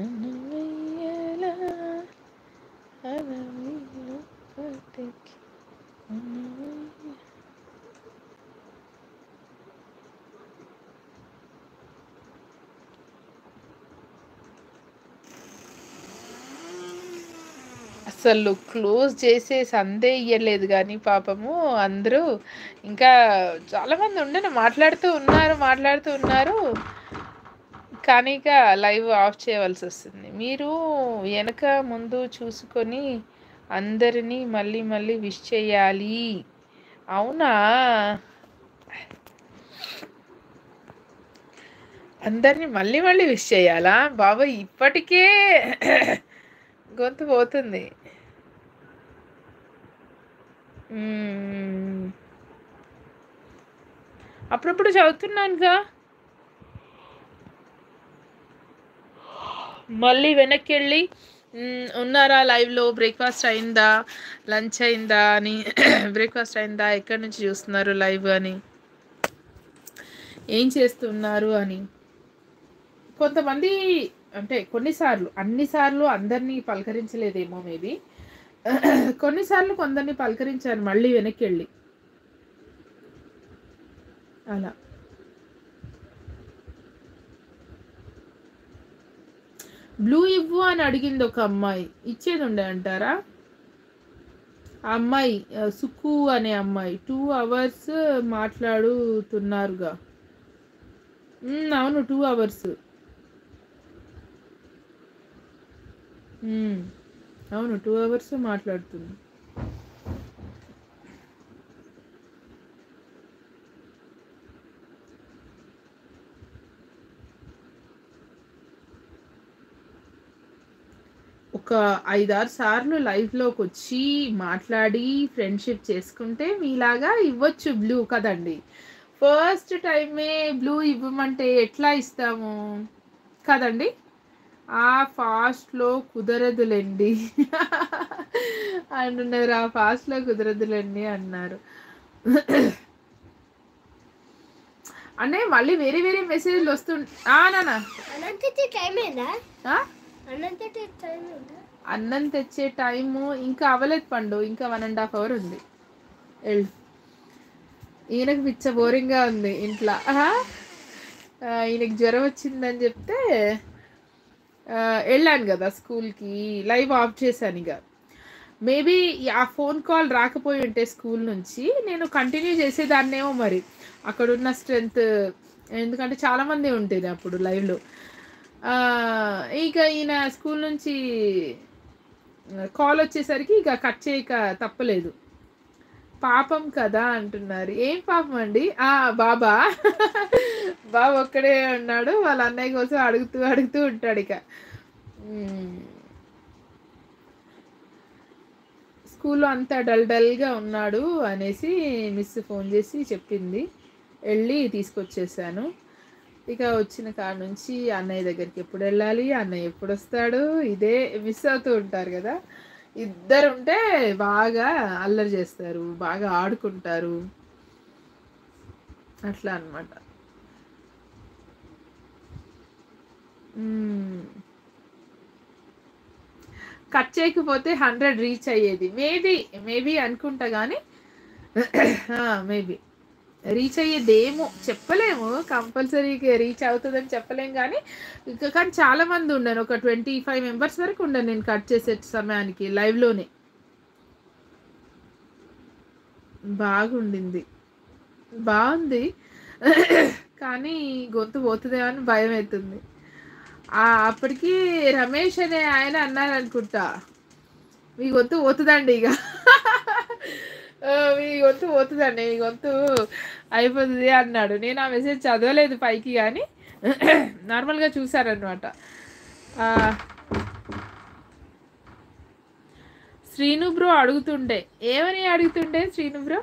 అనవయ్యలా అనవయ్య పటికి అనవయ్య. అసలు క్లోజ్ చేసే సందే ఇయ్యలేదు కానీ పాపము అందరూ ఇంకా చాలామంది ఉండను మాట్లాడుతూ ఉన్నారు కానీ ఇక లైవ్ ఆఫ్ చేయవలసి వస్తుంది. మీరు వెనక ముందు చూసుకొని అందరినీ మళ్ళీ మళ్ళీ విష్ చేయాలి. అవునా, అందరినీ మళ్ళీ మళ్ళీ విష్ చేయాలా బాబాయ్? ఇప్పటికే గొంతు పోతుంది. అప్పుడప్పుడు చదువుతున్నానుగా, మళ్ళీ వెనక్కి వెళ్ళి ఉన్నారా లైవ్లో, బ్రేక్ఫాస్ట్ అయిందా, లంచ్ అయిందా అని బ్రేక్ఫాస్ట్ అయిందా, ఎక్కడి నుంచి చూస్తున్నారు లైవ్ అని, ఏం చేస్తున్నారు అని. కొంతమంది అంటే కొన్నిసార్లు, అన్నిసార్లు అందరినీ పలకరించలేదేమో మేబీ, కొన్నిసార్లు కొందరిని పలకరించాను మళ్ళీ వెనక్కి వెళ్ళి అలా. బ్లూ ఇవ్వు అని అడిగింది ఒక అమ్మాయి, ఇచ్చేది ఉండే అంటారా? ఆ అమ్మాయి సుక్కు అనే అమ్మాయి 2 hours మాట్లాడుతున్నారుగా. అవును 2 hours. అవును 2 hours మాట్లాడుతుంది. ఒక 5-6 సార్లు లైవ్లోకి వచ్చి మాట్లాడి ఫ్రెండ్షిప్ చేసుకుంటే మీలాగా ఇవ్వచ్చు బ్లూ కదండి. ఫస్ట్ టైమే బ్లూ ఇవ్వమంటే ఎట్లా ఇస్తాము కదండి? ఆ ఫాస్ట్లో కుదరదులేండి అంటున్నారు. ఆ ఫాస్ట్లో కుదరదులేండి అన్నారు. అంటే మళ్ళీ వేరే వేరే మెసేజ్లు వస్తుంటా. అన్నం తెచ్చే టైము ఇంకా అవ్వలేదు పండు, ఇంకా 1.5 hours ఉంది. ఈయనకు పిచ్చ బోరింగ్గా ఉంది ఇంట్లో. ఈయనకి జ్వరం వచ్చిందని చెప్తే వెళ్ళాను కదా స్కూల్కి, లైవ్ ఆఫ్ చేశాను. ఇక మేబీ ఆ ఫోన్ కాల్ రాకపోయి ఉంటే స్కూల్ నుంచి నేను కంటిన్యూ చేసేదాన్నేమో మరి, అక్కడున్న స్ట్రెంత్, ఎందుకంటే చాలామంది ఉంటుంది అప్పుడు లైవ్లో. ఇక ఈయన స్కూల్ నుంచి కాల్ వచ్చేసరికి ఇక కట్ చేయక తప్పలేదు. పాపం కదా అంటున్నారు. ఏం పాపం అండి? బాబా బాబు ఒక్కడే ఉన్నాడు, వాళ్ళ అన్నయ్య కోసం అడుగుతూ ఉంటాడు. ఇక స్కూల్లో అంతా డల్గా ఉన్నాడు అనేసి మిస్ ఫోన్ చేసి చెప్పింది. వెళ్ళి తీసుకొచ్చేసాను. ఇక వచ్చిన కాడ నుంచి అన్నయ్య దగ్గరికి ఎప్పుడు వెళ్ళాలి, అన్నయ్య ఎప్పుడు వస్తాడు, ఇదే మిస్ అవుతూ ఉంటారు కదా. ఇద్దరు ఉంటే బాగా అల్లరి చేస్తారు, బాగా ఆడుకుంటారు, అట్లా అన్నమాట. కట్ చేయకపోతే 100 రీచ్ అయ్యేది మేబీ అనుకుంటా, కానీ మేబీ రీచ్ అయ్యేదేమో చెప్పలేము, కంపల్సరీగా రీచ్ అవుతుందని చెప్పలేము. కానీ చాలా మంది ఉండను, ఒక 25 members వరకు ఉండను నేను కట్ చేసే సమయానికి లైవ్లోనే. బాగుంది కానీ గొంతు పోతుందేమో అని భయం అవుతుంది. అప్పటికి రమేష్ అనే ఆయన అన్నారు అనుకుంటా, మీ గొంతు పోతుందండి, ఇక మీ గొంతు పోతుందండి, మీ గొంతు అయిపోతుంది అన్నాడు. నేను ఆ మెసేజ్ చదవలేదు పైకి, కానీ నార్మల్గా చూసారనమాట. శ్రీను బ్రో ఏమని అడుగుతుండే శ్రీను బ్రో?